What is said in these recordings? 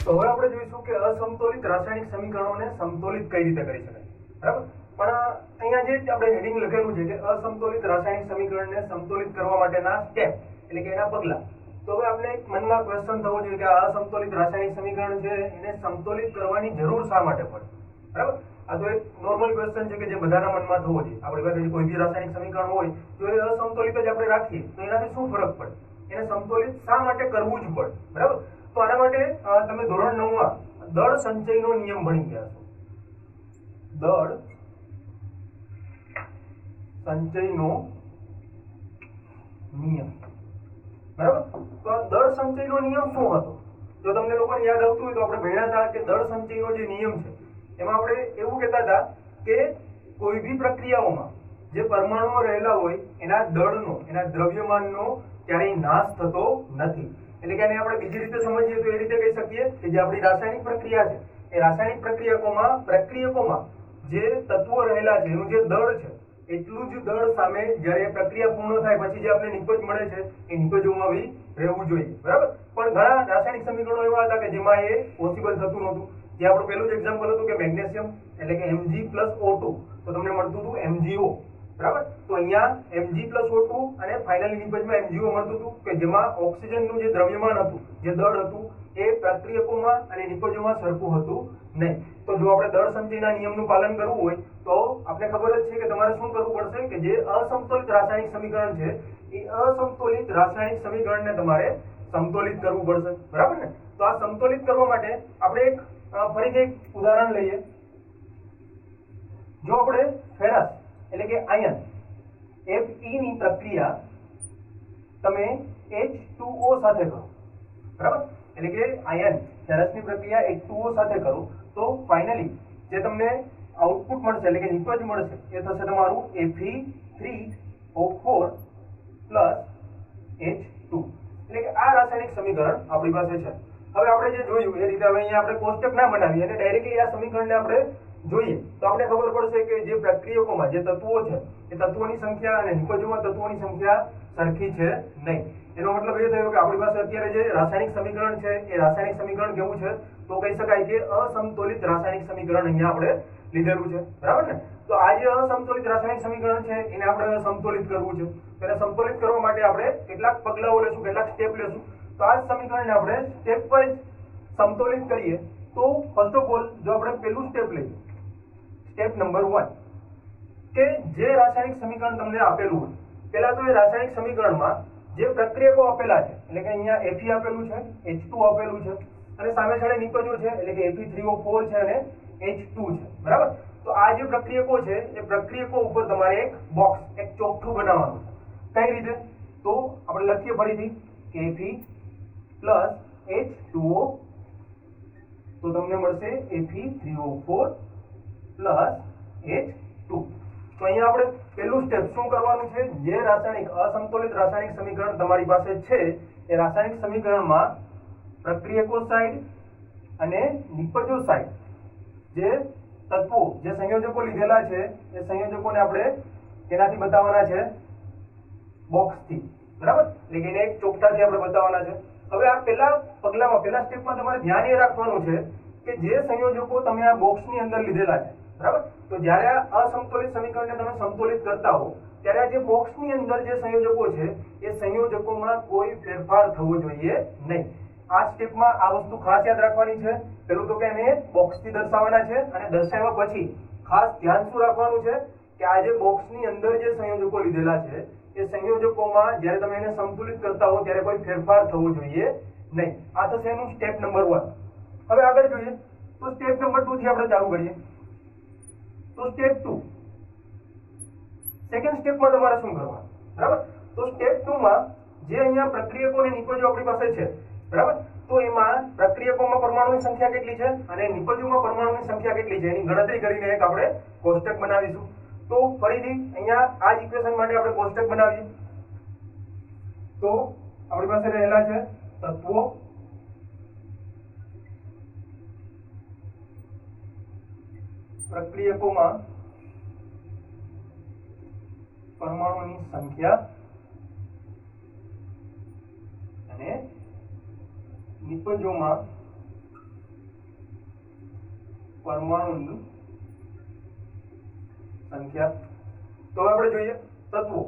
તો હવે આપણે જોઈશું કે અસમતોલિત રાસાયણિક સમીકરણોને સમતોલિત કઈ રીતે કરી શકાય, બરાબર. પણ અહીંયા જે આપણે હેડિંગ લખેલું છે કે અસમતોલિત રાસાયણિક સમીકરણને સમતોલિત કરવા માટેના સ્ટેપ એટલે કે એના પગલા. તો હવે આપણે એક મનમાં ક્વેશ્ચન થવો જોઈએ કે આ અસમતોલિત રાસાયણિક સમીકરણ છે એને સમતોલિત કરવાની જરૂર શા માટે પડે, બરાબર. આ તો એક નોર્મલ ક્વેશ્ચન છે કે જે બધાના મનમાં થવો જોઈએ. આપણી પાસે કોઈ બી રાસાયણિક સમીકરણ હોય તો એ અસમતોલિત જ આપણે રાખીએ તો એનાથી શું ફરક પડે, એને સમતોલિત શા માટે કરવું જ પડે, બરાબર. તો આના માટે તમે ધોરણ 9 માં દળ સંચયનો નિયમ ભણી ગયા છો. દળ સંચયનો નિયમ, બરાબર. તો આ દળ સંચયનો નિયમ શું હતો? જો તમને લોકોને યાદ આવતું હોય તો આપણે ભણ્યા હતા કે દળ સંચયનો જે નિયમ છે એમાં આપણે એવું કહેતા હતા કે કોઈ બી પ્રક્રિયાઓમાં જે પરમાણુઓ રહેલા હોય એના દળનો, એના દ્રવ્યમાનનો ક્યારેય નાશ થતો નથી. એટલે કે આને આપણે બીજી રીતે સમજીએ તો એ રીતે કહી શકીએ કે જે આપણી રાસાયણિક પ્રક્રિયા છે એ રાસાયણિક પ્રક્રિયકોમાં જે તત્વો રહેલા છે એનું જે દળ છે એટલું જ દળ સામે જ્યારે પ્રક્રિયા પૂર્ણ થાય પછી જે આપણે નિપજ મળે છે એ નિપજોમાં બી રહેવું જોઈએ, બરાબર. પણ ઘણા રાસાયણિક સમીકરણો એવા હતા કે જેમાં એ પોસિબલ થતું નહોતું. જે આપણું પહેલું જ એક્ઝામ્પલ હતું કે મેગ્નેશિયમ એટલે કે Mg+O2 તો તમને મળતું હતું MgO, બરાબર. તો અહીંયા Mg+O2 અને ફાઇનલી નિપજમાં MgO મળતું હતું કે જેમાં ઓક્સિજનનું જે દ્રવ્યમાન હતું, જે દળ હતું એ પ્રક્રિયકોમાં અને નિપજોમાં સરખું હતું નહીં. તો જો આપણે દળ સંચયના નિયમનું પાલન કરવું હોય તો આપણે ખબર જ છે કે તમારે શું કરવું પડશે કે જે અસમતોલિત રાસાયણિક સમીકરણ છે એ અસમતોલિત રાસાયણિક સમીકરણને તમારે સમતોલિત કરવું પડશે, બરાબર ને. તો આ સમતોલિત કરવા માટે આપણે એક ફરીથી એક ઉદાહરણ લઈએ. જો આપણે ફેરસ એટલે કે આયન Fe ની પ્રક્રિયા તમે H2O સાથે કરો, બરાબર. એટલે કે આયન ફેરસની પ્રક્રિયા H2O સાથે કરો તો ફાઇનલી જે તમને આઉટપુટ મળશે એટલે કે નિપજ મળશે એ થશે તમારું Fe3O4 H2. એટલે કે આ રાસાયણિક સમીકરણ આપણી પાસે છે. હવે આપણે જે જોયું એ રીતે હવે અહીંયા આપણે કોષ્ટક ના બનાવીએ અને ડાયરેક્ટલી આ સમીકરણને આપણે જોઈએ તો આપણે ખબર પડશે કે જે પ્રક્રિયકોમાં જે તત્વો છે એ તત્વોની સંખ્યા અને નિપજોમાં તત્વોની સંખ્યા સરખી છે નહીં. એનો મતલબ એ થયો કે આપણી પાસે અત્યારે જે રાસાયણિક સમીકરણ છે એ રાસાયણિક સમીકરણ કેવું છે તો કહી શકાય કે અસમતોલિત રાસાયણિક સમીકરણ અહીંયા આપણે લીધેલું છે, બરાબર ને. તો આ જે અસમતોલિત રાસાયણિક સમીકરણ છે એને આપણે સમતોલિત કરવું છે. તેને સમતોલિત કરવા માટે આપણે કેટલાક પગલાઓ લેશું, કેટલાક સ્ટેપ લેશું. તો આ સમીકરણને આપણે સ્ટેપ વાઇઝ સમતોલિત કરીએ તો ફર્સ્ટ ઓફ ઓલ જો આપણે પહેલું સ્ટેપ લઈએ, સ્ટેપ નંબર 1 કે જે રાસાયણિક સમીકરણ તમને આપેલું હોય પહેલા તો એ રાસાયણિક સમીકરણમાં જે પ્રક્રિયકો આપેલા છે એટલે કે અહીંયા Fe આપેલું છે, H2 આપેલું છે અને સામે છેડે નિપજો છે એટલે કે Fe3O4 છે અને H2 છે, બરાબર. તો આ જે પ્રક્રિયકો છે એ પ્રક્રિયકો ઉપર તમારે એક બોક્સ, એક ચોકઠું બનાવવાનું છે. કઈ રીતે? તો આપણે લખીએ ફરીથી કે Fe+H2O તો તમને મળશે Fe3O4 H2. તો અહીંયા આપણે પહેલું સ્ટેપ શું કરવાનું છે? જે રાસાયણિક અસમતોલિત રાસાયણિક સમીકરણ તમારી પાસે છે એ રાસાયણિક સમીકરણમાં પ્રક્રિયકો સાઈડ અને નિપજો સાઈડ જે તત્વો, જે સંયોજકો લીધેલા છે એ સંયોજકોને આપણે એનાથી બતાવવાના છે બોક્સથી, બરાબર. એટલે કે એને એક ચોકઠાથી આપણે બતાવવાના છે. હવે આ પહેલા પગલામાં, પહેલા સ્ટેપમાં તમારે ધ્યાન એ રાખવાનું છે કે જે સંયોજકો તમે આ બોક્સની અંદર લીધેલા છે, બરાબર. તો જ્યારે આ અસમતોલિત સમીકરણને તમે સમતોલિત કરતા હો ત્યારે આ જે બોક્સની અંદર જે સંયોજકો છે એ સંયોજકોમાં કોઈ ફેરફાર થવો જોઈએ નહીં. આ સ્ટેપમાં આ વસ્તુ ખાસ યાદ રાખવાની છે. પેલું તો કે એને બોક્સથી દર્શાવવાના છે અને દર્શાવ્યા પછી ખાસ ધ્યાન શું રાખવાનું છે કે આ જે બોક્સની અંદર જે સંયોજકો લીધેલા છે એ સંયોજકોમાં જ્યારે તમે એને સંતુલિત કરતા હો ત્યારે કોઈ ફેરફાર થવો જોઈએ નહીં. આ થશે એનું સ્ટેપ નંબર 1. હવે આગળ જોઈએ તો સ્ટેપ નંબર 2 થી આપણે ચાલુ કરીએ. તો સ્ટેપ 2, સેકન્ડ સ્ટેપમાં તમારે શું કરવાનું, બરાબર. તો સ્ટેપ 2 માં જે અહીંયા પ્રક્રિયકો અને નિપજો આપણી પાસે છે, બરાબર. તો એમાં પ્રક્રિયકોમાં પરમાણુની સંખ્યા કેટલી છે અને નિપજોમાં પરમાણુની સંખ્યા કેટલી છે એની ગણતરી કરીને એક આપણે કોષ્ટક બનાવીશું. તો ફરીથી અહીંયા આ જ ઇક્વેશન માટે આપણે કોષ્ટક બનાવીએ. તો આપણી પાસે રહેલા છે તત્વો, પ્રક્રિયકોમાં પરમાણુની સંખ્યા અને નિપજોમાં પરમાણુની સંખ્યા. તો હવે આપણે જોઈએ તત્વો.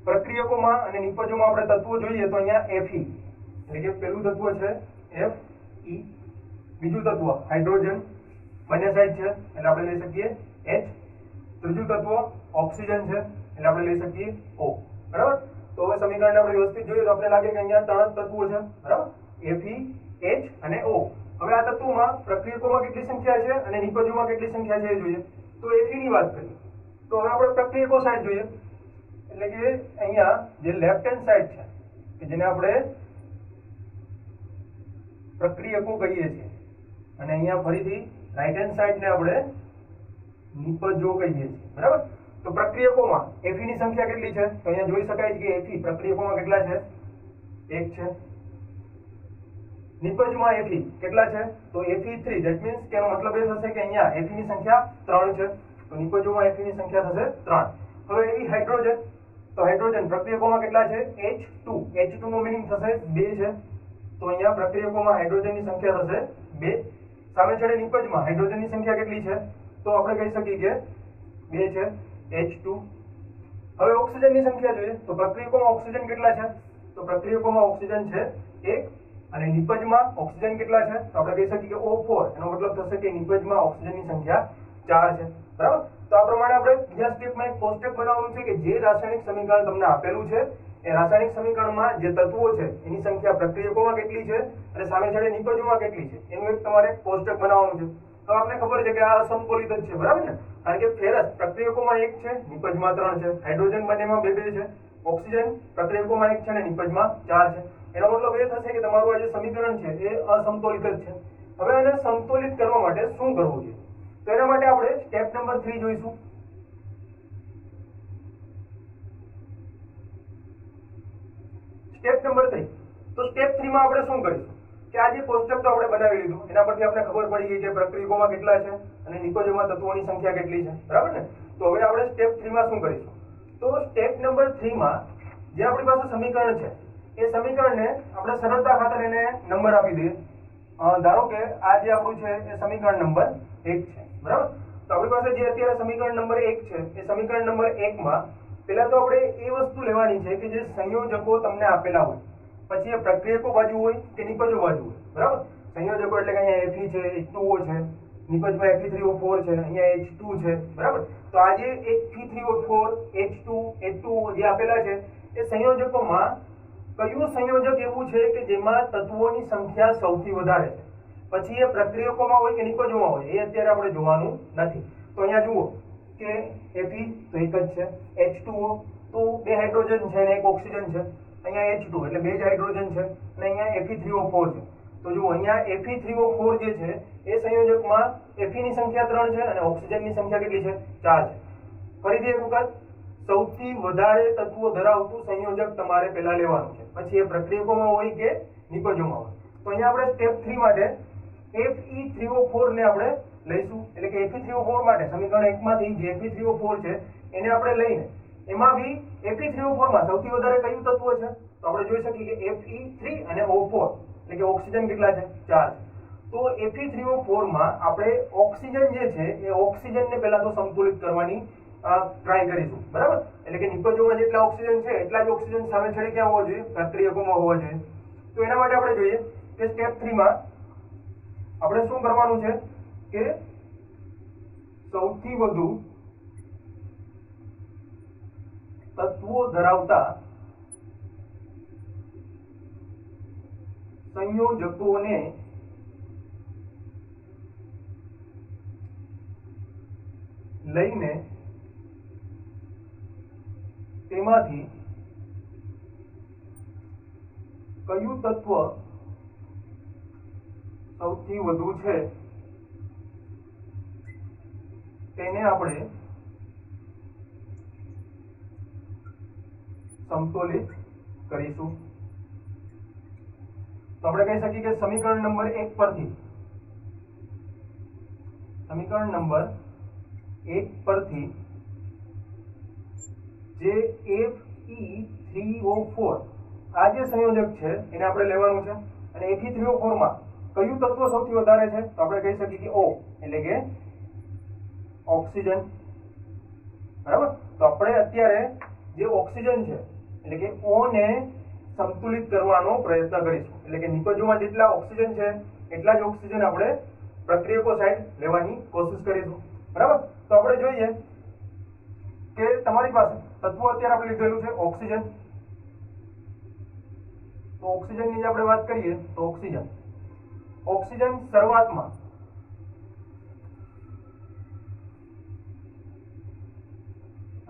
પ્રક્રિયકોમાં અને નિપજોમાં આપણે તત્વો જોઈએ તો અહીંયા Fe એટલે કે પહેલું તત્વ છે Fe, બીજું તત્વ હાઇડ્રોજન બંને સાઈડ છે એટલે આપણે લઈ શકીએ H, ત્રીજું તત્વ ઓક્સિજન છે એટલે આપણે લઈ શકીએ O. બરાબર. તો હવે સમીકરણને આપણે વ્યવસ્થિત જોઈએ તો આપણે લાગે કે અહીંયા ત્રણ તત્વો છે. બરાબર, Fe, H અને O. હવે આ તત્વોમાં પ્રક્રિયકોમાં કેટલી સંખ્યા છે અને નિપજોમાં કેટલી સંખ્યા છે એ જોઈએ. તો Fe ની વાત કરીએ તો હવે આપણે પ્રક્રિયકો સાઈડ જોઈએ એટલે કે અહીંયા જે લેફ્ટ હેન્ડ સાઈડ છે કે જેને આપણે પ્રક્રિયકો કહીએ છીએ અને અહીંયા ફરીથી રાઈટ હેન્ડ સાઈડ ને આપણે નિપજો કહીએ છીએ. બરાબર. તો પ્રક્રિયકોમાં Fe ની સંખ્યા કેટલી છે તો અહીંયા જોઈ શકાય છે કે Fe પ્રક્રિયકોમાં કેટલા છે? 1 છે. નિપજમાં Fe કેટલા છે તો Fe3. ધેટ મીન્સ કે એનો મતલબ એ થશે કે અહીંયા Fe ની સંખ્યા 3 છે તો નિપજોમાં Fe ની સંખ્યા થશે 3. હવે એવી હાઇડ્રોજન તો હાઇડ્રોજન પ્રક્રિયકોમાં કેટલા છે? H2. H2 નો મીનિંગ થશે 2 છે તો અહીંયા પ્રક્રિયકોમાં હાઇડ્રોજનની સંખ્યા થશે 2. સામે છેડે નિપજમાં હાઇડ્રોજનની સંખ્યા કેટલી છે તો આપણે કહી શકીએ કે 2 છે H2. હવે ઓક્સિજનની સંખ્યા જોઈએ તો પ્રક્રિયકોમાં ઓક્સિજન કેટલા છે તો પ્રક્રિયકોમાં ઓક્સિજન છે 1 અને નિપજમાં ઓક્સિજન કેટલા છે તો આપણે કહી શકીએ કે O4. એનો મતલબ થશે કે નિપજમાં ઓક્સિજનની સંખ્યા 4 છે. બરાબર. તો આ પ્રમાણે આપણે બીજા સ્ટેપમાં એક કોષ્ટક બનાવવાનું છે કે જે રાસાયણિક સમીકરણ તમને આપેલું છે એ રાસાયણિક સમીકરણમાં જે તત્વો છે એની સંખ્યા પ્રક્રિયકોમાં કેટલી છે અને સામે છેડે નિપજોમાં કેટલી છે એનું એક તમારે કોષ્ટક બનાવવાનું છે. તો આપણે ખબર છે કે આ અસમતોલિત જ છે. બરાબર ને, કારણ કે ફેરસ પ્રક્રિયકોમાં 1 છે નિપજમાં 3 છે, હાઇડ્રોજન બંનેમાં 2 છે, ઓક્સિજન પ્રક્રિયકોમાં 1 છે અને નિપજમાં 4 છે. એનો મતલબ એ થશે કે તમારું આ જે સમીકરણ છે એ અસમતોલિત જ છે. હવે આને સમતોલિત કરવા માટે શું કરવું છે તો એના માટે આપણે સ્ટેપ નંબર 3 જોઈશું. Step number 3. તો સ્ટેપ 3 માં આપણે શું કરીશું કે આ જે કોષ્ટક તો આપણે બનાવી લીધું એના પરથી આપણે ખબર પડી ગઈ કે પ્રક્રિયકોમાં કેટલા છે અને નિપજોમાં તત્વોની સંખ્યા કેટલી છે. બરાબર ને. તો હવે આપણે સ્ટેપ 3 માં શું કરીશું તો સ્ટેપ નંબર 3 માં જે આપણી પાસે સમીકરણ છે એ સમીકરણને આપણે સરળતા ખાતર એને નંબર આપી દઈએ. ધારો કે આ જે આપણું છે એ સમીકરણ નંબર 1 છે. બરાબર. તો આપણી પાસે જે અત્યારે સમીકરણ નંબર 1 છે એ સમીકરણ નંબર 1 માં પહેલા તો આપણે એ વસ્તુ લેવાની છે કે જે સંયોજકો તમને આપેલા હોય પછી એ પ્રક્રિયકો બાજુ હોય કે નિપજો બાજુ હોય. બરાબર. સંયોજકો એટલે કે અહીંયા Fe છે, H2O છે, નિપજમાં Fe3O4 છે, અહીંયા H2 છે. બરાબર. તો આ જે Fe3O4, H2, H2O જે આપેલા છે એ સંયોજકોમાં કયું સંયોજક એવું છે કે જેમાં તત્વોની સંખ્યા સૌથી વધારે છે પછી એ પ્રક્રિયકોમાં હોય કે નિપજોમાં હોય એ અત્યારે આપણે જોવાનું નથી. તો અહીંયા જુઓ કે Fe તો એક જ છે, H2O તો 2 હાઇડ્રોજન છે અને 1 ઓક્સિજન છે, અહીંયા H2 એટલે 2 જ હાઇડ્રોજન છે અને અહીંયા Fe3O4 છે. તો જુઓ અહીંયા Fe3O4 જે છે એ સંયોજકમાં Fe ની સંખ્યા 3 છે અને ઓક્સિજનની સંખ્યા કેટલી છે 4 છે. ફરીથી એક વખત સૌથી વધારે તત્વો ધરાવતું સંયોજક તમારે પહેલા લેવાનું છે પછી એ પ્રક્રિયકોમાં હોય કે નિપજોમાં હોય. તો અહીંયા આપણે સ્ટેપ 3 માટે Fe3O4 ને આપણે લઈશું એટલે કે Fe3O4 માટે સમીકરણ 1 માંથી જે Fe3O4 છે એને આપણે લઈને એમાં બી Fe3O4 માં સૌથી વધારે કયું તત્વ છે તો આપણે જોઈ શકીએ કે Fe3 અને O4 એટલે કે ઓક્સિજન કેટલા છે 4 છે. તો Fe3O4 માં આપણે ઓક્સિજન જે છે એ ઓક્સિજનને પહેલા તો સંતુલિત કરવાની ટ્રાય કરીશું. બરાબર. એટલે કે નિપજોમાં જેટલા ઓક્સિજન છે એટલા જ ઓક્સિજન સામે છેડે ક્યાં હોવા જોઈએ પ્રક્રિયકોમાં હોવા જોઈએ. તો એના માટે આપણે જોઈએ કે સ્ટેપ 3 માં આપણે શું કરવાનું છે કે સૌથી વધુ તત્વો ધરાવતા સંયોજકોને લઈને તેમાંથી કયું તત્વ સૌથી વધુ છે તેને આપણે સમતોલિત કરીશું. તો આપણે કહી શકીએ કે સમીકરણ નંબર 1 પરથી જે Fe3O4 આ જે સંયોજક છે એને આપણે લેવાનું છે અને Fe3O4 માં કયું તત્વ સૌથી વધારે છે? તો આપણે કહી શકીએ કે O એટલે કે ઓક્સિજન, બરાબર. તો આપણે અત્યારે જે ઓક્સિજન છે એટલે કે O ને સંતુલિત કરવાનો પ્રયત્ન કરીશું. એટલે કે નિપજોમાં જેટલા ઓક્સિજન છે એટલા જ ઓક્સિજન આપણે પ્રક્રિયકો સાઈડ લેવાની કોશિશ કરીશું, બરાબર. તો આપણે જોઈએ કે તમારી પાસે તત્વ અત્યારે આપણે લીધેલું છે ઓક્સિજન. તો ઓક્સિજનની જે આપણે વાત કરીએ તો ઓક્સિજન શરૂઆતમાં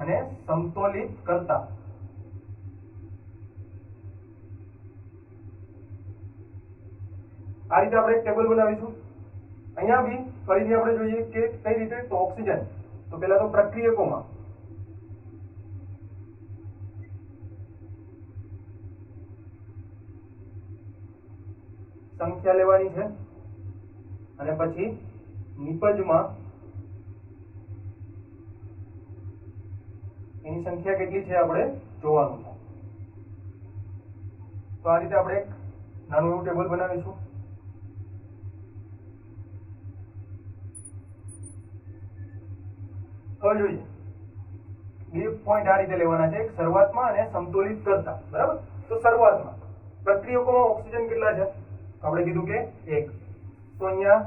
અને સમતોલિત કરતા આ રીતે આપણે એક ટેબલ બનાવીશું. અહીંયા બી ફરીથી આપણે જોઈએ કે કઈ રીતે. તો ઓક્સિજન તો પહેલા તો પ્રક્રિયકોમાં સંખ્યા લેવાની છે અને પછી નિપજમાં એની સંખ્યા કેટલી છે આપણે જોવાનું છે. તો આ રીતે આપણે એક નાનું એવું ટેબલ બનાવીશું. હવે જોઈએ બે પોઈન્ટ આ રીતે લેવાના છે, એક શરૂઆતમાં અને સમતોલિત કરતા, બરાબર. તો શરૂઆતમાં પ્રક્રિયકોમાં ઓક્સિજન કેટલા છે? આપણે કીધું કે 1. તો અહીંયા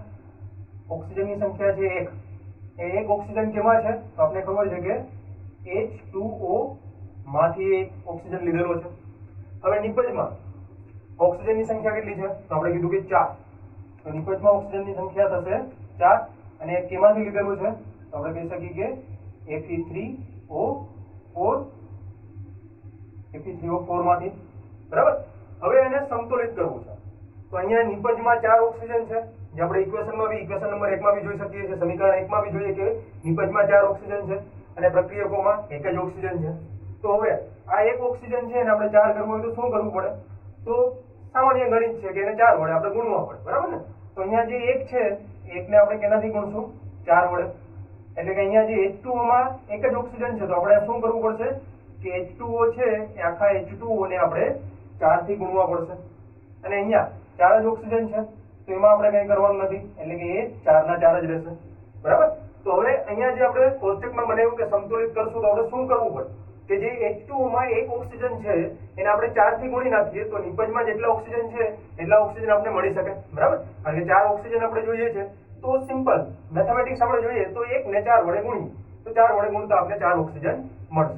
ઓક્સિજનની સંખ્યા છે 1. એ એક ઓક્સિજન કેમાં છે? તો આપણે ખબર છે કે H2O માંથી એક ઓક્સિજન લીધેલો છે. હવે નિપજમાં ઓક્સિજનની સંખ્યા કેટલી છે? તો આપણે કીધું કે 4. તો નિપજમાં ઓક્સિજનની સંખ્યા થશે 4 અને એક કેમાંથી લીધેલું છે? તો આપણે કહી શકીએ કે Fe3O4 માંથી, બરાબર. હવે એને સંતુલિત કરવું છે. તો અહીંયા નિપજમાં 4 ઓક્સિજન છે, જે આપણે ઇક્વેશનમાં બી ઇક્વેશન નંબર 1 માં બી જોઈ શકીએ છીએ, સમીકરણ 1 માં બી જોઈએ કે નિપજમાં 4 ઓક્સિજન છે અને પ્રક્રિયકોમાં એક જ ઓક્સિજન છે. તો હવે આ એક ઓક્સિજન છે અને આપણે 4 કરવો હોય તો શું કરવું પડે? તો સામાન્ય ગણિત છે કે એને 4 વડે આપણે ગુણવા પડે, બરાબર ને. તો અહીંયા જે 1 છે 1 ને આપણે કેનાથી ગુણશું? 4 વડે. એટલે કે અહીંયા જે H2O માં એક જ ઓક્સિજન છે તો આપણે શું કરવું પડશે કે H2O છે એ આખા H2O ને આપણે 4 થી ગુણવા પડશે. અને અહીંયા 4 જ ઓક્સિજન છે તો એમાં આપણે કંઈ કરવાનું નથી, એટલે કે એ 4 ના 4 જ રહેશે, બરાબર. તો હવે અહીંયા જે આપણે કોષ્ટકમાં બનાવ્યું કે સંતુલિત કરશું તો આપણે શું કરવું પડે કે જે H2O માં એક ઓક્સિજન છે એને આપણે 4 થી ગુણી નાખીએ તો નિપજમાં જેટલા ઓક્સિજન છે એટલા ઓક્સિજન આપણે મળી શકે, બરાબર. કારણ કે 4 ઓક્સિજન આપણે જોઈએ છે તો સિમ્પલ મેથેમેટિક્સ આપણે જોઈએ તો 1 ને 4 વડે ગુણીએ તો 4 વડે ગુણતા આપણે 4 ઓક્સિજન મળશે.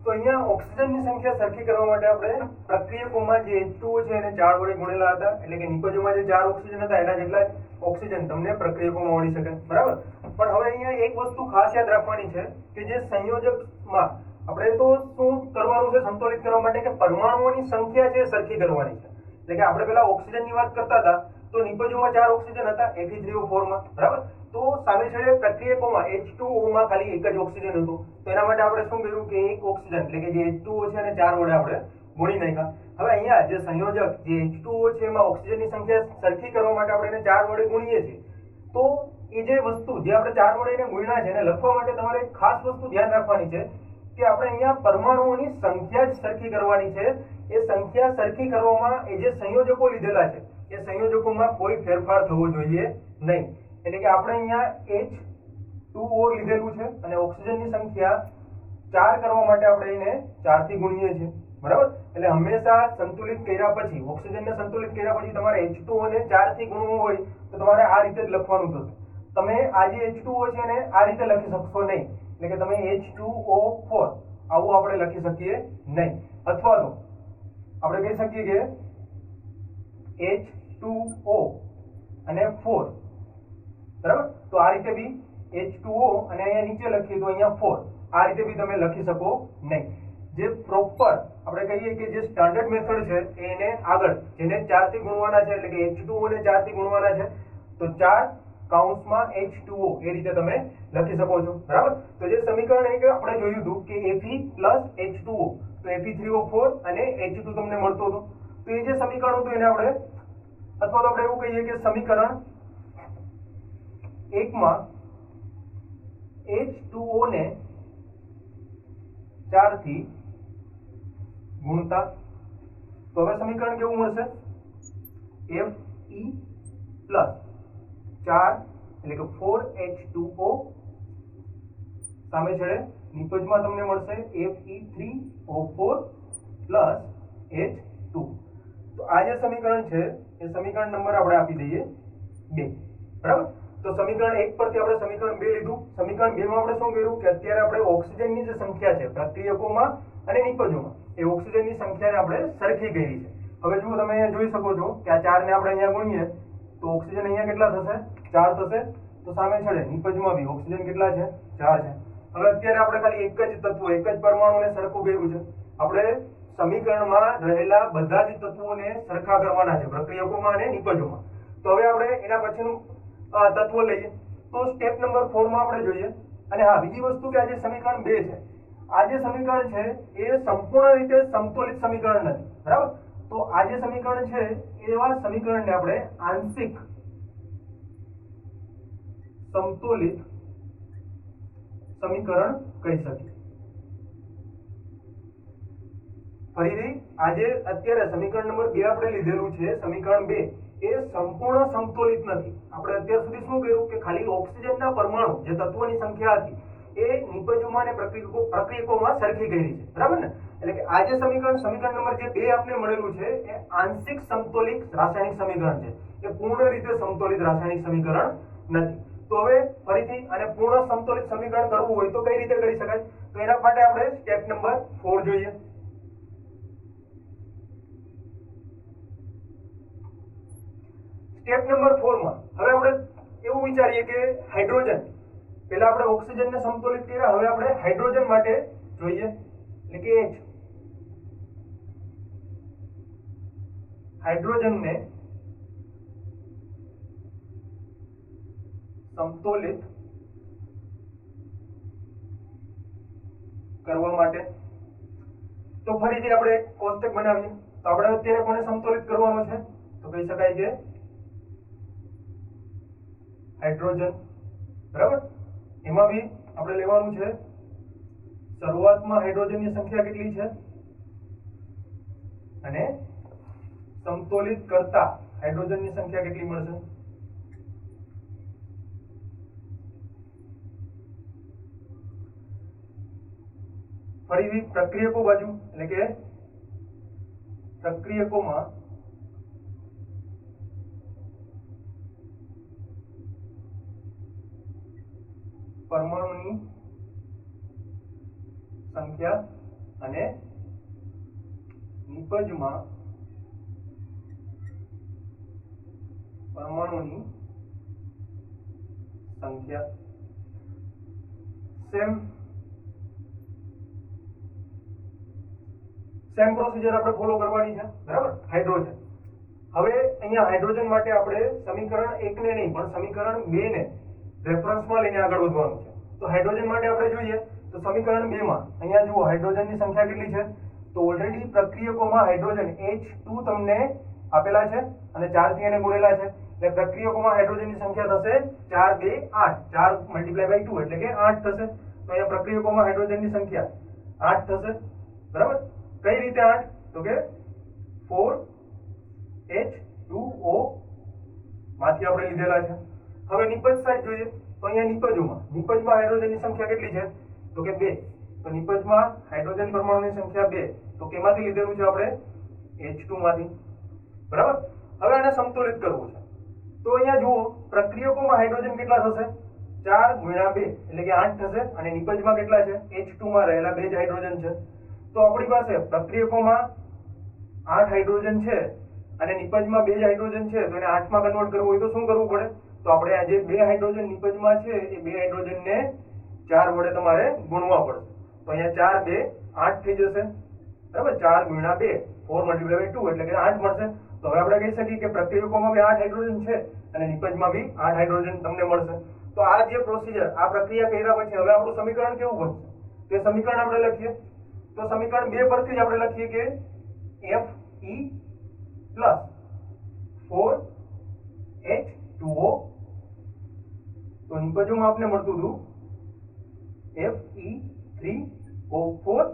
તો અહીંયા ઓક્સિજનની સંખ્યા સરખી કરવા માટે આપણે પ્રક્રિયકોમાં જે H2O છે એને 4 વડે ગુણેલા હતા, એટલે કે નિપજોમાં જે 4 ઓક્સિજન હતા એના જેટલા ઓક્સિજન તમને પ્રક્રિયકોમાં મળી શકે, બરાબર. પણ હવે અહીંયા એક વસ્તુ ખાસ યાદ રાખવાની છે કે જે સંયોજકમાં આપણે તો શું કરવાનું છે સંતુલિત કરવા માટે કે પરમાણુઓની સંખ્યા છે સરખી કરવાની છે. એટલે કે આપણે પેલા ઓક્સિજનની વાત કરતા હતા તો નિપજોમાં 4 ઓક્સિજન હતા Fe3O4 માં, બરાબર. તો સામે છેડે પ્રક્રિયકોમાં H2O માં ખાલી એક જ ઓક્સિજન હતું. તો એના માટે આપણે શું કર્યું કે એક ઓક્સિજન એટલે કે જે H2O છે એને 4 વડે આપણે ગુણી નાખ્યા. હવે અહીંયા જે સંયોજક જે H2O છે એમાં ઓક્સિજનની સંખ્યા સરખી કરવા માટે આપણે એને 4 વડે ગુણીએ છીએ. તો એ જે વસ્તુ જે આપણે 4 વડે એને ગુણ્યા છે એને લખવા માટે તમારે એક ખાસ વસ્તુ ધ્યાન રાખવાની છે કે આપણે અહીંયા પરમાણુઓની સંખ્યા જ સરખી કરવાની છે. એ સંખ્યા સરખી કરવામાં એ જે સંયોજકો લીધેલા છે એ સંયોજકોમાં કોઈ ફેરફાર થવો જોઈએ નહીં. એટલે કે આપણે અહીંયા H2O લીધેલું છે અને ઓક્સિજનની સંખ્યા 4 કરવા માટે આપણે એને 4 થી ગુણીએ છીએ, બરાબર. એટલે હંમેશા સંતુલિત કર્યા પછી ઓક્સિજનને સંતુલિત કર્યા પછી તમારે H2O ને 4 થી ગુણવું હોય તો તમારે આ રીતે જ લખવાનું થશે. તમે આ જે H2O છે એને આ રીતે લખી શકશો નહીં, એટલે કે તમે H2O4 આવું આપણે લખી શકીએ નહીં. અથવા તો આપણે કહી શકીએ કે H2O અને 4, બરાબર. તો આ રીતે બી H2O અને અહીંયા નીચે લખીએ તો અહીંયા 4 આ રીતે બી તમે લખી શકો નહીં. જે પ્રોપર આપણે કહીએ કે જે સ્ટાન્ડર્ડ મેથડ છે એને આગળ જેને 4 થી ગુણવાના છે એટલે કે H2O ને 4 થી ગુણવાના છે તો 4 કૌંસમાં H2O એ રીતે તમે લખી શકો છો, બરાબર. તો જે સમીકરણ એક આપણે જોયું હતું કે Fe + H2O તો Fe3O4 અને H2 તમને મળતો હતો. તો એ જે સમીકરણ હતું એને આપણે અથવા તો આપણે એવું કહીએ કે સમીકરણ 1 માં H2O ને 4 થી ગુણતા તો હવે સમીકરણ કેવું મળશે? Fe + પ્લસ 4 એટલે કે 4H2O સામે છેડે નિપજમાં તમને મળશે Fe3O4 પ્લસ H2. તો આ જે સમીકરણ છે એ સમીકરણ નંબર આપણે આપી દઈએ 2. બરાબર. તો સમીકરણ 1 પરથી આપણે સમીકરણ 2 લીધું. સમીકરણ 2 માં આપણે શું કર્યું કે અત્યારે આપણે ઓક્સિજનની જે સંખ્યા છે પ્રક્રિયકોમાં અને નિપજોમાં એ ઓક્સિજનની સંખ્યાને આપણે સરખી કરી છે. હવે જુઓ તમે અહીંયા જોઈ શકો છો કે આ 4 ને આપણે અહીંયા ગુણીએ તો ઓક્સિજન અહીંયા કેટલા થશે 4 થશે. તો સામે છેડે નિપજમાં બી ઓક્સિજન કેટલા છે 4 છે. હવે અત્યારે આપણે ખાલી એક જ તત્વ એક જ પરમાણુને સરખું કર્યું છે. આપણે સમીકરણમાં રહેલા બધા જ તત્વોને સરખા કરવાના છે પ્રક્રિયકોમાં અને નિપજોમાં. તો હવે આપણે એના પછીનું તત્વ લઈએ તો સ્ટેપ નંબર 4 માં આપણે જોઈએ. અને હા બીજી વસ્તુ કે આ જે સમીકરણ 2 છે આ જે સમીકરણ છે એ સંપૂર્ણ રીતે સમતોલિત સમીકરણ નથી. બરાબર. તો આ જે સમીકરણ છે એવા સમીકરણને આપણે આંશિક સમતોલિત સમીકરણ કહી શકીએ. ફરીથી આજે અત્યારે સમીકરણ નંબર 2 આપણે લીધેલું છે સમીકરણ 2 એ સંપૂર્ણ સમતોલિત નથી. આપણે અત્યાર સુધી શું કર્યું કે ખાલી ઓક્સિજનના પરમાણુ જે તત્વોની સંખ્યા હતી એ નિપજોમાં અને પ્રક્રિયકોમાં સરખી કરી છે. બરાબર ને. એટલે કે આ જે સમીકરણ નંબર જે 2 આપને મળેલું છે એ આંશિક સમતોલિત રાસાયણિક સમીકરણ છે. એ પૂર્ણ રીતે સમતોલિત રાસાયણિક સમીકરણ નથી. તો હવે ફરીથી આને પૂર્ણ સમતોલિત સમીકરણ કરવું હોય તો કઈ રીતે કરી શકાય? તો એના માટે આપણે સ્ટેપ નંબર 4 જોઈએ. સ્ટેપ નંબર 4 માં હવે આપણે એવું વિચારીએ કે હાઇડ્રોજન પહેલા આપણે ઓક્સિજનને સમતોલિત કર્યા હવે આપણે હાઇડ્રોજન માટે જોઈએ એટલે કે H હાઇડ્રોજનને સમતોલિત કરવા માટે તો ફરીથી આપણે એક કોષ્ટક બનાવીએ. તો આપણે અત્યારે કોને સમતોલિત કરવાનો છે તો કહી શકાય કે હાઇડ્રોજન. બરાબર. એમાં બી આપણે લેવાનું છે શરૂઆતમાં હાઇડ્રોજનની સંખ્યા કેટલી છે અને સમતોલિત કરતા હાઇડ્રોજનની સંખ્યા કેટલી મળશે. ફરીથી પ્રક્રિયકો બાજુ એટલે કે પ્રક્રિયકોમાં પરમાણુની સંખ્યા અને નિપજમાં પરમાણુની સંખ્યા સેમ પ્રોસીજર આપણે ફોલો કરવાની છે. બરાબર. હાઇડ્રોજન હવે અહીંયા હાઇડ્રોજન માટે આપણે સમીકરણ 1 ને નહીં પણ સમીકરણ 2 ને રેફરન્સમાં લઈને આગળ વધવાનું છે. તો હાઇડ્રોજન માટે આપણે જોઈએ તો સમીકરણ 2 માં અહીંયા જુઓ હાઇડ્રોજનની સંખ્યા કેટલી છે તો ઓલરેડી પ્રક્રિયકોમાં હાઇડ્રોજન H2 તમને આપેલા છે અને 4 થી એને ગુણેલા છે એટલે પ્રક્રિયકોમાં હાઇડ્રોજનની સંખ્યા થશે 4 2 8 4 × 2 એટલે કે 8 થશે. તો અહીંયા પ્રક્રિયકોમાં હાઇડ્રોજનની સંખ્યા 8 થશે. બરાબર. કઈ રીતે 8 તો કે 4H2O માંથી આપણે લીધેલા છે. હવે નિપજ સાઈડ જોઈએ તો અહીંયા નિપજમાં હાઇડ્રોજનની સંખ્યા કેટલી છે તો કે 2. તો નિપજમાં હાઇડ્રોજન પરમાણુની સંખ્યા 2 તો કેમાંથી લીધેલું છે આપણે H2 માંથી. બરાબર. હવે આને સમતોલિત કરવું છે તો અહીંયા જુઓ પ્રક્રિયકોમાં હાઇડ્રોજન કેટલા થશે 4 × 2 એટલે કે 8 થશે અને નિપજમાં કેટલા છે H2 માં રહેલા 2 જ હાઇડ્રોજન છે. તો આપણી પાસે પ્રક્રિયકોમાં 8 હાઇડ્રોજન છે અને નિપજમાં 2 જ હાઇડ્રોજન છે તો એને 8 માં કન્વર્ટ કરવું હોય તો શું કરવું પડે તો આપણે આ જે 2 હાઇડ્રોજન નિપજમાં છે એ 2 હાઇડ્રોજનને 4 વડે તમારે ગુણવા પડશે. તો અહીંયા 4 2 8 થઈ જશે. બરાબર. 4 × 2 4 × 2 એટલે કે 8 મળશે. તો હવે આપણે કહી શકીએ કે પ્રક્રિયકોમાં બી 8 હાઇડ્રોજન છે અને નિપજમાં બી 8 હાઇડ્રોજન તમને મળશે. તો આ જે પ્રોસીજર આ પ્રક્રિયા કર્યા પછી હવે આપણું સમીકરણ કેવું બનશે તે સમીકરણ આપણે લખીએ. તો સમીકરણ 2 પરથી જ આપણે લખીએ કે Fe પ્લસ 4H2O તો નિપજોમાં આપણે મળતું હતું Fe3O4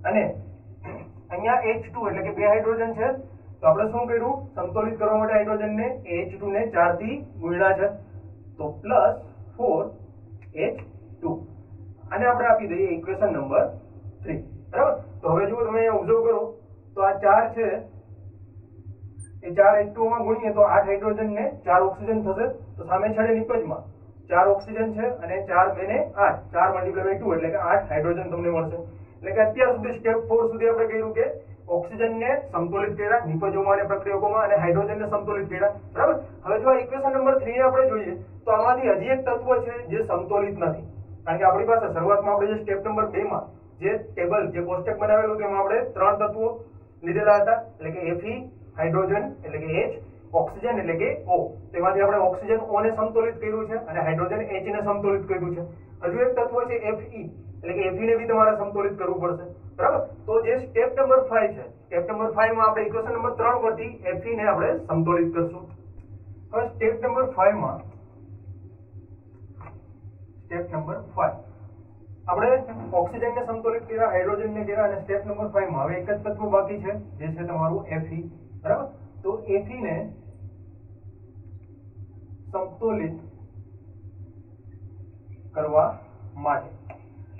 અને અહીંયા H2 એટલે કે 2 હાઇડ્રોજન છે તો આપણે શું કર્યું, સંતુલિત કરવા માટે હાઇડ્રોજનને H2 ને 4 થી ગુણ્યા છે, તો +4H2 આને આપણે આપી દઈએ ઇક્વેશન નંબર 3, બરાબર. તો હવે જો તમે ઓબ્ઝર્વ કરો તો આ 4 છે એ 4 H2 માં ગુણીએ તો 8 હાઇડ્રોજન ને 4 ઓક્સિજન થશે. તો સામે છેડે નિપજમાં 4 ઓક્સિજન છે અને 4 2 ને 8, 4 × 2 એટલે કે 8 હાઇડ્રોજન તમને મળશે. એટલે કે અત્યાર સુધી સ્ટેપ 4 સુધી આપણે કર્યું કે ઓક્સિજનને સંતુલિત કર્યા નિપજોમાં અને પ્રક્રિયકોમાં અને હાઇડ્રોજનને સંતુલિત કર્યા, બરાબર. હવે જો આ ઇક્વેશન નંબર 3 ને આપણે જોઈએ તો આમાંથી હજી એક તત્વ છે જે સંતુલિત નથી, કારણ કે આપણી પાસે શરૂઆતમાં આપણે જે સ્ટેપ નંબર 2 માં જે ટેબલ જે કોષ્ટક બનાવેલું હતું એમાં આપણે 3 તત્વો લીધેલા હતા, એટલે કે Fe હાઇડ્રોજન એટલે કે H, ઓક્સિજન એટલે કે O. તેમાંથી આપણે ઓક્સિજન O ને સંતુલિત કર્યું છે અને હાઇડ્રોજન H ને સંતુલિત કર્યું છે. હજુ એક તત્વ છે Fe એટલે કે Fe ને બી તમારે સંતુલિત કરવું પડશે, બરાબર. તો જે સ્ટેપ નંબર 5 છે, સ્ટેપ નંબર 5 માં આપણે ઇક્વેશન નંબર 3 પરથી Fe ને આપણે સંતુલિત કરશું. હવે સ્ટેપ નંબર 5 માં આપણે ઓક્સિજનને સંતુલિત કર્યા, હાઇડ્રોજનને કર્યા અને સ્ટેપ નંબર 5 માં હવે એક જ તત્વ બાકી છે જે છે તમારું Fe, બરાબર. તો Fe ને સંતુલિત કરવા માટે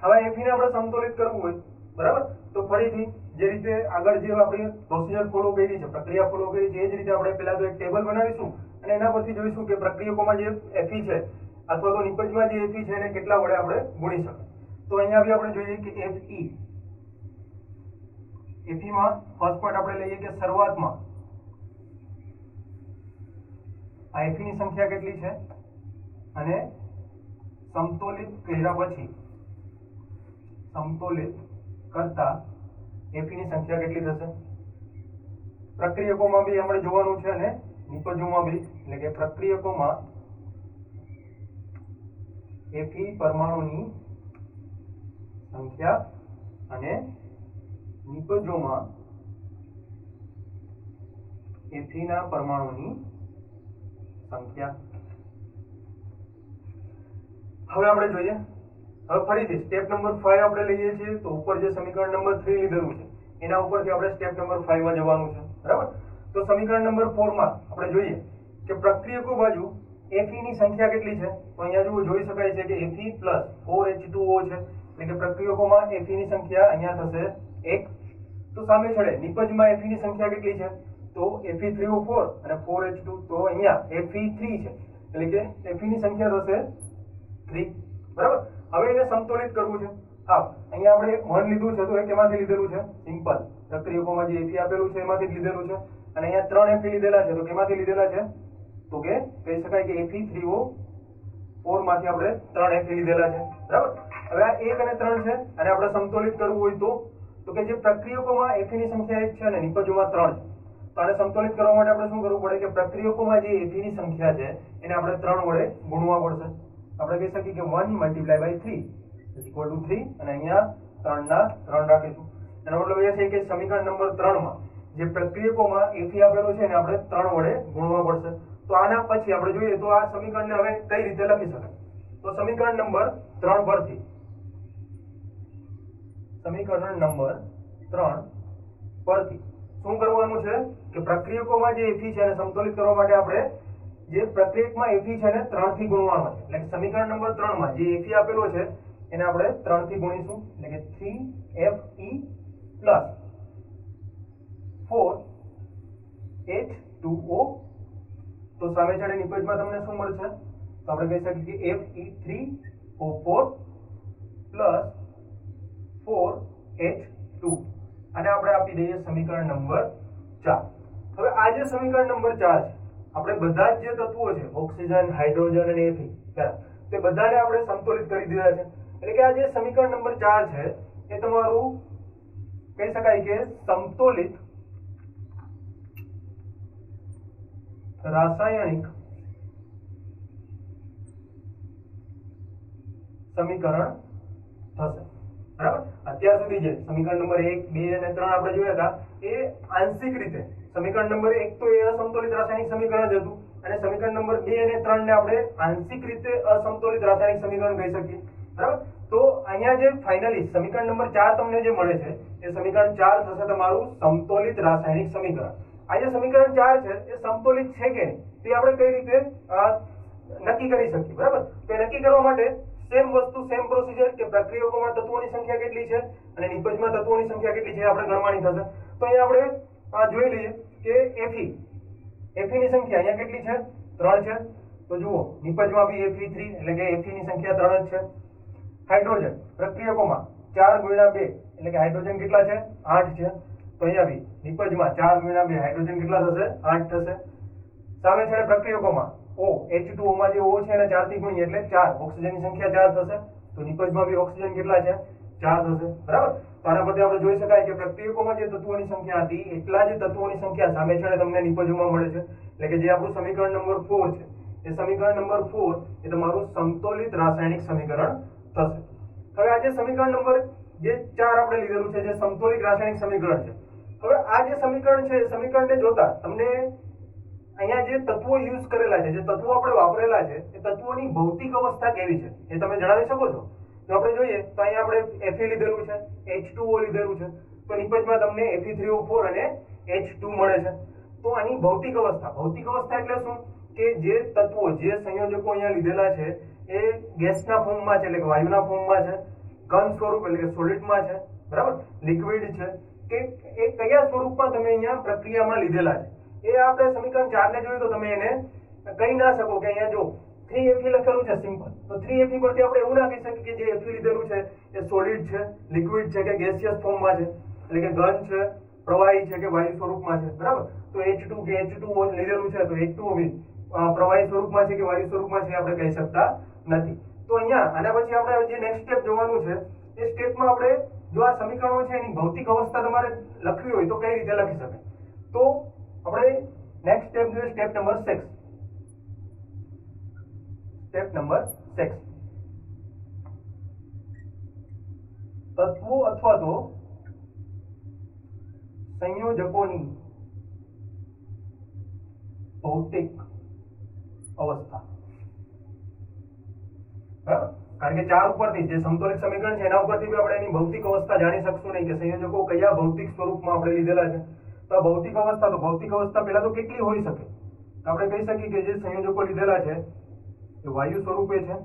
હવે Fe ને આપણે સંતુલિત કરવું હોય, બરાબર, તો ફરીથી જે રીતે આગળ જે આપણે પ્રોસિજર ફોલો કરી છે, પ્રક્રિયા ફોલો કરી છે, એ જ રીતે આપણે પહેલા તો એક ટેબલ બનાવીશું અને એના પરથી જોઈશું કે પ્રક્રિયકોમાં જે Fe છે અથવા તો નિપજમાં જે Fe છે એને કેટલા વડે આપણે ગુણી શકાય. તો અહીંયા બી આપણે જોઈએ કે Fe માં ફર્સ્ટ પોઈન્ટ આપણે લઈએ કે શરૂઆતમાં આ Fe ની સંખ્યા કેટલી છે અને સંતુલિત કર્યા પછી સંતુલિત કરતા Fe ની સંખ્યા કેટલી થશે. પ્રક્રિયકોમાં બી આપણે જોવાનું છે અને નિપજોમાં બી, એટલે કે પ્રક્રિયકોમાં Fe પરમાણુની સંખ્યા અને નિપજોમાં Fe ના પરમાણુની સંખ્યા. હવે આપણે જોઈએ, હવે ફરીથી સ્ટેપ નંબર 5 આપણે લઈએ છીએ તો ઉપર જે સમીકરણ નંબર 3 લીધેલું છે એના ઉપરથી આપણે સ્ટેપ નંબર 5 માં જવાનું છે, બરાબર. તો સમીકરણ નંબર 4 માં આપણે જોઈએ કે પ્રક્રિયકો બાજુ Fe ની સંખ્યા કેટલી છે. તો અહીંયા જો જોઈ શકાય છે કે Fe + 4H2O છે, એટલે કે પ્રક્રિયકોમાં Fe ની સંખ્યા અહીંયા થશે 1. તો સામે છેડે નિપજમાં Fe ની સંખ્યા કેટલી છે, તો Fe3O4 અને 4H2, તો અહીંયા Fe3 છે એટલે કે Fe ની સંખ્યા થશે 3, બરાબર. હવે એને સંતુલિત કરવું છે. હા, અહીંયા આપણે 1 લીધું છે તો એ કેમાંથી લીધેલું છે, સિમ્પલ પ્રક્રિયકોમાં જે Fe આપેલું છે એમાંથી જ લીધેલું છે અને અહીંયા 3 Fe લીધેલા છે તો કેમાંથી લીધેલા છે, તો કે કહી શકાય કે Fe3O4 માંથી આપણે 3 Fe લીધેલા છે, બરાબર. હવે આ 1 અને 3 છે અને આપણે સંતુલિત કરવું હોય તો કે જે પ્રક્રિયકોમાં Fe ની સંખ્યા 1 છે અને નિપજોમાં 3 છે, તો આને સંતુલિત કરવા માટે આપણે શું કરવું પડે કે પ્રક્રિયકોમાં જે Fe ની સંખ્યા છે એને આપણે 3 વડે ગુણવા પડશે. આપણે કહી શકીએ કે 1 × 3 = 3 અને અહીંયા 3 ના 3 રાખીશું. એનો મતલબ એ છે કે સમીકરણ નંબર 3 માં જે પ્રક્રિયકોમાં Fe આપેલો છે એને આપણે 3 વડે ગુણવા પડશે. તો આના પછી આપણે જોઈએ તો આ સમીકરણને હવે કઈ રીતે લખી શકાય. તો સમીકરણ નંબર 3 પરથી શું કરવાનું છે કે પ્રક્રિયકોમાં જે Fe છે એને સંતુલિત કરવા માટે આપણે જે પ્રક્રિયકમાં Fe છે એને 3 થી ગુણવાનો છે. એટલે કે સમીકરણ નંબર 3 માં જે Fe આપેલો છે એને આપણે 3 થી ગુણીશું, એટલે કે 3Fe + 4H2O. તો સામે છેડે નિપજમાં તમને શું મળશે, તો આપણે કહી શકીએ કે Fe3O4 + 4H2 અને આપણે આપી દઈએ સમીકરણ નંબર 4. હવે આ જે સમીકરણ નંબર 4 છે આપણે બધા જ જે તત્વો છે ઓક્સિજન, હાઇડ્રોજન અને Fe તે બધાને આપણે સંતુલિત કરી દીધા છે. એટલે કે આ જે સમીકરણ નંબર 4 છે એ તમારું કહી શકાય કે સંતુલિત રાસાયણિક સમીકરણ થશે, બરાબર. અત્યાર સુધી જે સમીકરણ નંબર 1, 2 અને 3 આપણે જોયા હતા એ આંશિક રીતે સમીકરણ નંબર 1 તો એ અસંતુલિત રાસાયણિક સમીકરણ જ હતું અને સમીકરણ નંબર 2 અને 3 ને આપણે આંશિક રીતે અસંતુલિત રાસાયણિક સમીકરણ કહી શકીએ, બરાબર. તો અહીંયા જે ફાઇનલી સમીકરણ નંબર 4 તમને જે મળે છે એ સમીકરણ 4 થશે તમારું સંતુલિત રાસાયણિક સમીકરણ. આ જે સમીકરણ 4 છે એ સમતોલિત છે કે નહીં તે આપણે કઈ રીતે નક્કી કરી શકીએ, બરાબર? તો એ નક્કી કરવા માટે સેમ વસ્તુ, સેમ પ્રોસિજર કે પ્રક્રિયકોમાં તત્વોની સંખ્યા કેટલી છે અને નિપજમાં તત્વોની સંખ્યા કેટલી છે આપણે ગણવાની થશે. તો અહીંયા આપણે જોઈ લઈએ કે Fe ની સંખ્યા અહીંયા કેટલી છે? 3 છે. તો જુઓ નિપજમાં બી Fe3 એટલે કે Fe ની સંખ્યા 3 જ છે. હાઇડ્રોજન પ્રક્રિયકોમાં 4 ગુણ્યા 2 એટલે કે હાઇડ્રોજન કેટલા છે? 8 છે. તો અહીંયા બી નિપજમાં 4 ગુણ્યા 2 હાઇડ્રોજન કેટલા થશે? 8 થશે. સામે છેડે પ્રક્રિયકોમાં O H2O માં જે O છે એને 4 થી ગુણીએ એટલે 4, ઓક્સિજનની સંખ્યા 4 થશે. તો નિપજમાં બી ઓક્સિજન કેટલા છે? 4 થશે, બરાબર? તો આના પરથી આપણે જોઈ શકાય કે પ્રક્રિયકોમાં જે તત્વોની સંખ્યા હતી એટલા જ તત્વોની સંખ્યા સામે છેડે તમને નિપજોમાં મળે છે. એટલે કે જે આપણું સમીકરણ નંબર 4 છે એ સમીકરણ નંબર 4 એ તમારું સમતોલિત રાસાયણિક સમીકરણ થશે. હવે આ જે સમીકરણ નંબર જે 4 આપણે લીધેલું છે જે સમતોલિત રાસાયણિક સમીકરણ છે, હવે આ જે સમીકરણ છે એ સમીકરણને જોતા તમને અહીંયા જે તત્વો યુઝ કરેલા છે, જે તત્વો આપણે વાપરેલા છે એ તત્વોની ભૌતિક અવસ્થા કેવી છે એ તમે જણાવી શકો છો? જો આપણે જોઈએ તો અહીંયા આપણે Fe લીધેલું છે, H2O લીધેલું છે, તો નિપજમાં તમને Fe3O4 અને H2 મળે છે. તો આની ભૌતિક અવસ્થા એટલે શું કે જે તત્વો, જે સંયોજકો અહીંયા લીધેલા છે એ ગેસના ફોર્મમાં છે એટલે કે વાયુના ફોર્મમાં છે, ઘન સ્વરૂપ એટલે કે સોલિડમાં છે, બરાબર? લિક્વિડ છે કે એ કયા સ્વરૂપમાં તમે અહીંયા પ્રક્રિયામાં લીધેલા છે એ આપણે સમીકરણ 4 ને જોઈએ તો તમે એને કહી ના શકો કે અહીંયા જો 3Fe લખેલું છે સિમ્પલ, તો 3Fe પરથી આપણે એવું ના કહી શકીએ કે જે Fe લીધેલું છે એ સોલિડ છે, લિક્વિડ છે કે ગેસિયસ ફોર્મમાં છે એટલે કે ઘન છે, પ્રવાહી છે કે વાયુ સ્વરૂપમાં છે, બરાબર? તો H2 કે H2O લીધેલું છે તો H2O બી પ્રવાહી સ્વરૂપમાં છે કે વાયુ સ્વરૂપમાં છે આપણે કહી શકતા નથી. તો અહીંયા આના પછી આપણે જે નેક્સ્ટ સ્ટેપ જોવાનું છે એ સ્ટેપમાં આપણે જો આ સમીકરણો છે એની ભૌતિક અવસ્થા તમારે લખવી હોય તો કઈ રીતે લખી શકાય? તો આપણે નેક્સ્ટ સ્ટેપ જોઈએ, સ્ટેપ નંબર 6. સ્ટેપ નંબર 6 તત્વો અથવા તો સંયોજકોની ભૌતિક અવસ્થા, બરાબર? કારણ કે 4 ઉપરથી જે સમતોલિત સમીકરણ છે એના ઉપરથી બી આપણે એની ભૌતિક અવસ્થા જાણી શકશું નહીં કે સંયોજકો કયા ભૌતિક સ્વરૂપમાં આપણે લીધેલા છે. તો ભૌતિક અવસ્થા પહેલા તો કેટલી હોઈ શકે? તો આપણે કહી શકીએ કે જે સંયોજકો લીધેલા છે એ વાયુ સ્વરૂપે છે.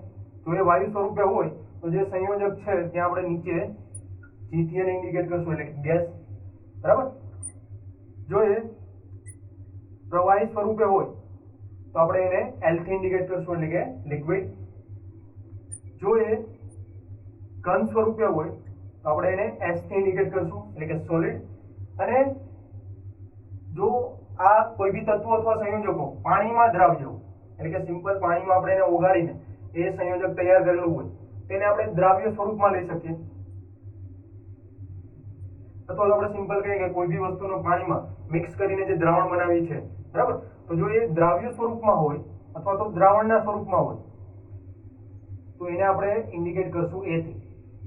તો એ વાયુ સ્વરૂપે હોય તો જે સંયોજક છે ત્યાં આપણે નીચે G થી એને ઇન્ડિકેટ કરશું એટલે કે ગેસ, બરાબર? જો એ પ્રવાહી સ્વરૂપે હોય તો આપણે એને L થી ઇન્ડિકેટ કરશું એટલે કે લિક્વિડ. જો એ ઘન સ્વરૂપે હોય તો આપણે એને S થી ઇન્ડિકેટ કરશું એટલે કે સોલિડ. અને જો આ કોઈ બી તત્વો અથવા સંયોજકો પાણીમાં દ્રાવ્ય હોય એટલે કે સિમ્પલ પાણીમાં આપણે એને ઓગાળીને એ સંયોજક તૈયાર કરેલું હોય તેને આપણે દ્રાવ્ય સ્વરૂપમાં લઈ શકીએ. અથવા તો આપણે સિમ્પલ કહીએ કે કોઈ બી વસ્તુનો પાણીમાં મિક્સ કરીને જે દ્રાવણ બનાવી છે, બરાબર? તો જો એ દ્રાવ્ય સ્વરૂપમાં હોય અથવા તો દ્રાવણના સ્વરૂપમાં હોય તો એને આપણે ઇન્ડિકેટ કરશું A થી.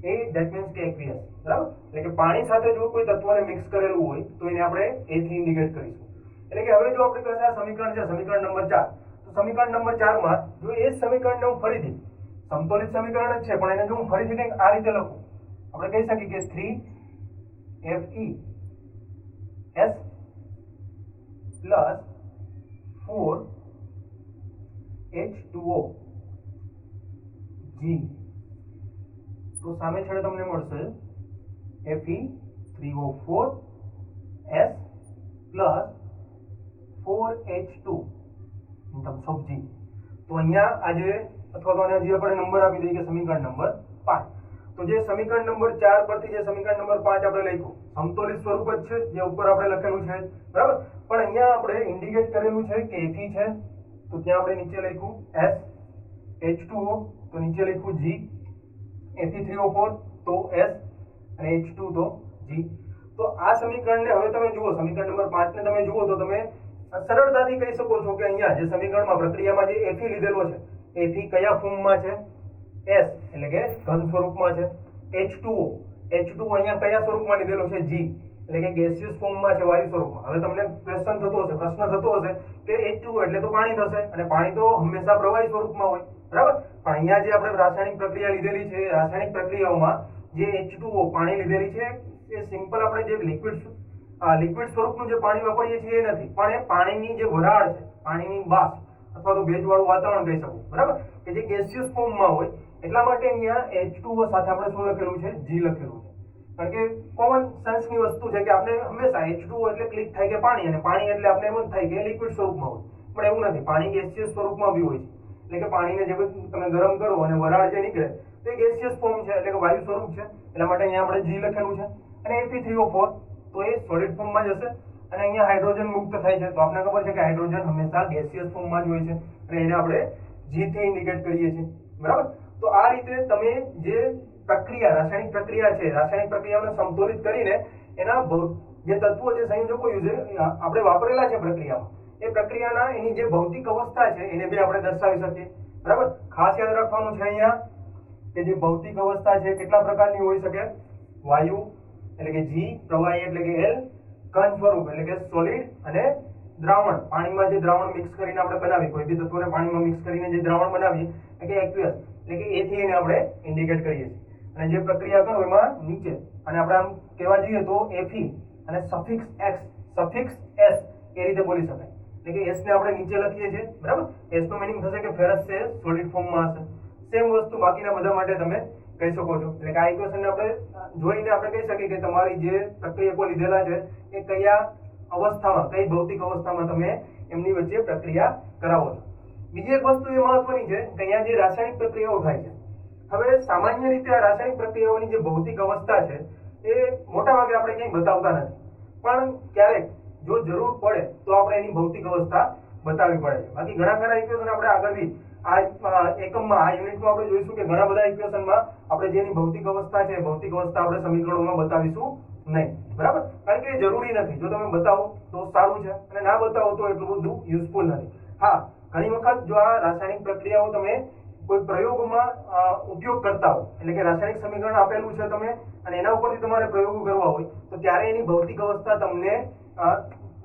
એ ધેટ મીન્સ કે એક્વિયસ, બરાબર? એટલે કે પાણી સાથે જો કોઈ તત્વને મિક્સ કરેલું હોય તો એને આપણે A થી ઇન્ડિકેટ કરીશું. એટલે કે હવે જો આપણી પાસે આ સમીકરણ છે સમીકરણ નંબર 4, તો સમીકરણ નંબર 4 માં જો એ સમીકરણને હું ફરીથી સમતોલિત સમીકરણ જ છે પણ એને જો હું ફરીથી કંઈક આ રીતે લખું, આપણે કહી શકીએ કે 3Fe S plus 4H2O G, તો સામે છેડે તમને મળશે Fe3O4 S plus 4H2 in terms of G. તો અહીંયા આજે અથવા તો આને જે આપણે નંબર આપી દઈએ કે સમીકરણ નંબર 5. તો જે સમીકરણ નંબર 4 પરથી જે સમીકરણ નંબર 5 આપણે લખ્યું સમતોલિત સ્વરૂપ જ છે જે ઉપર આપણે લખેલું છે, બરાબર? પણ અહીંયા આપણે ઇન્ડિકેટ કરેલું છે કે Fe છે તો ત્યાં આપણે નીચે લખ્યું S, H2O તો નીચે લખ્યું G, Fe3O4 તો S અને H2 તો G. તો આ સમીકરણને હવે તમે જુઓ, સમીકરણ નંબર 5 ને તમે જુઓ તો તમે સરળતાથી કહી શકો છો કે અહીંયા જે સમીકરણમાં પ્રક્રિયામાં જે Fe લીધેલો છે Fe કયા ફોર્મમાં છે? S એટલે કે ઘન સ્વરૂપમાં છે. H2O અહીંયા કયા સ્વરૂપમાં લીધેલો છે? G એટલે કે ગેસિયસ ફોર્મમાં છે, વાયુ સ્વરૂપમાં. હવે તમને પ્રશ્ન થતો હશે કે H2O એટલે તો પાણી થશે અને પાણી તો હંમેશા પ્રવાહી સ્વરૂપમાં હોય, બરાબર? પણ અહીંયા જે આપણે રાસાયણિક પ્રક્રિયા લીધેલી છે, રાસાયણિક પ્રક્રિયાઓમાં જે H2O પાણી લીધેલી છે એ સિમ્પલ આપણે જે લિક્વિડ આ લિક્વિડ સ્વરૂપનું જે પાણી વાપરીએ છીએ એ નથી, પણ એ પાણીની જે વરાળ છે, પાણીની બાષ્પ અથવા તો ભેજવાળું વાતાવરણ કહી શકું, બરાબર, કે જે ગેસિયસ ફોર્મમાં હોય, એટલા માટે અહીંયા H2O સાથે આપણે શું લખેલું છે? G લખેલું છે. કારણ કે કોમન સેન્સની વસ્તુ છે કે આપણે હંમેશા H2O એટલે ક્લિક થાય કે પાણી, અને પાણી એટલે આપણે એમ જ થાય કે લિક્વિડ સ્વરૂપમાં હોય, પણ એવું નથી. પાણી ગેસિયસ સ્વરૂપમાં બી હોય છે. એટલે કે પાણીને જે તમે ગરમ કરો અને વરાળ જે નીકળે તો એ ગેસિયસ ફોર્મ છે, એટલે કે વાયુ સ્વરૂપ છે. એટલા માટે અહીંયા આપણે G લખેલું છે. અને Fe3O4 તો એ સોલિડ ફોર્મમાં જશે, અને અહીંયા હાઇડ્રોજન મુક્ત થાય છે. તો આપણે ખબર છે કે હાઇડ્રોજન હંમેશા ગેસિયસ ફોર્મમાં જ હોય છે, અને એને આપણે G થી ઇન્ડિકેટ કરીએ છીએ, બરાબર. તો આ રીતે તમે જે પ્રક્રિયા, રાસાયણિક પ્રક્રિયા છે, રાસાયણિક પ્રક્રિયાઓને સમતોલિત કરીને એના જે તત્વો, જે સંયોજકો આપણે વાપરેલા છે પ્રક્રિયામાં, એ પ્રક્રિયાના એની જે ભૌતિક અવસ્થા છે એને બી આપણે દર્શાવી શકીએ, બરાબર. ખાસ યાદ રાખવાનું છે અહીંયા કે જે ભૌતિક અવસ્થા છે કેટલા પ્રકારની હોઈ શકે? વાયુ એટલે કે G, પ્રવાહી એટલે કે L, ઘન સ્વરૂપ એટલે કે સોલિડ, અને દ્રાવણ, પાણીમાં જે દ્રાવણ મિક્સ કરીને આપણે બનાવી, કોઈ બી તત્વોને પાણીમાં મિક્સ કરીને જે દ્રાવણ બનાવીએ એટલે કે એક્વિયસ, એટલે કે એ થી એને આપણે ઇન્ડિકેટ કરીએ છીએ. અને જે પ્રક્રિયા કરો એમાં નીચે, અને આપણે આમ કહેવા જઈએ તો Fe અને સફિક્સ x, સફિક્સ s એ રીતે બોલી શકાય. એટલે કે s ને આપણે નીચે લખીએ છીએ, બરાબર. s નો મીનિંગ થશે કે ફેરસ છે સોલિડ ફોર્મમાં હશે. સેમ વસ્તુ બાકીના બધા માટે તમે કહી શકો છો. એટલે કે આ ઇક્વેશનને આપણે જોઈને આપણે કહી શકીએ કે તમારી જે પ્રક્રિયકો લીધેલા છે એ કયા અવસ્થામાં, કઈ ભૌતિક અવસ્થામાં તમે એમની વચ્ચે પ્રક્રિયા કરાવો છો. બીજી એક વસ્તુ એ મહત્વની છે કે અહીંયા જે રાસાયણિક પ્રક્રિયાઓ થાય છે, હવે સામાન્ય રીતે આ રાસાયણિક પ્રક્રિયાઓની જે ભૌતિક અવસ્થા છે એ મોટા ભાગે આપણે ક્યાંય બતાવતા નથી, પણ ક્યારેક જો જરૂર પડે તો આપણે એની ભૌતિક અવસ્થા બતાવવી પડે છે. બાકી ઘણા ખરા ઇક્વેશન આપણે આગળ બી આ એકમમાં, આ યુનિટમાં આપણે જોઈશું કે ઘણા બધા ઇક્વેશનમાં આપણે જેની ભૌતિક અવસ્થા છે, ભૌતિક અવસ્થા આપણે સમીકરણોમાં બતાવીશું નહીં, બરાબર. કારણ કે એ જરૂરી નથી. જો તમે બતાવો તો સારું છે, અને ના બતાવો તો એટલું બધું યુઝફુલ નથી. હા, ઘણી વખત જો આ રાસાયણિક પ્રક્રિયાઓ તમે કોઈ પ્રયોગમાં ઉપયોગ કરતા હો, એટલે કે રાસાયણિક સમીકરણ આપેલું છે તમને, અને એના ઉપરથી તમારે પ્રયોગો કરવા હોય, તો ત્યારે એની ભૌતિક અવસ્થા તમને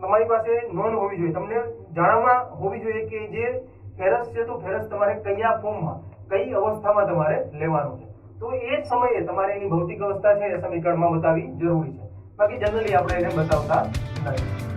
તમારી પાસે નોંધ હોવી જોઈએ, તમને જાણવા હોવી જોઈએ કે જે ફેરસ છે તો ફેરસ તમારે કયા ફોર્મમાં, કઈ અવસ્થામાં તમારે લેવાનું છે. તો એ જ સમયે તમારે એની ભૌતિક અવસ્થા છે એ સમીકરણમાં બતાવવી જરૂરી છે. બાકી જનરલી આપણે એને બતાવતા નથી.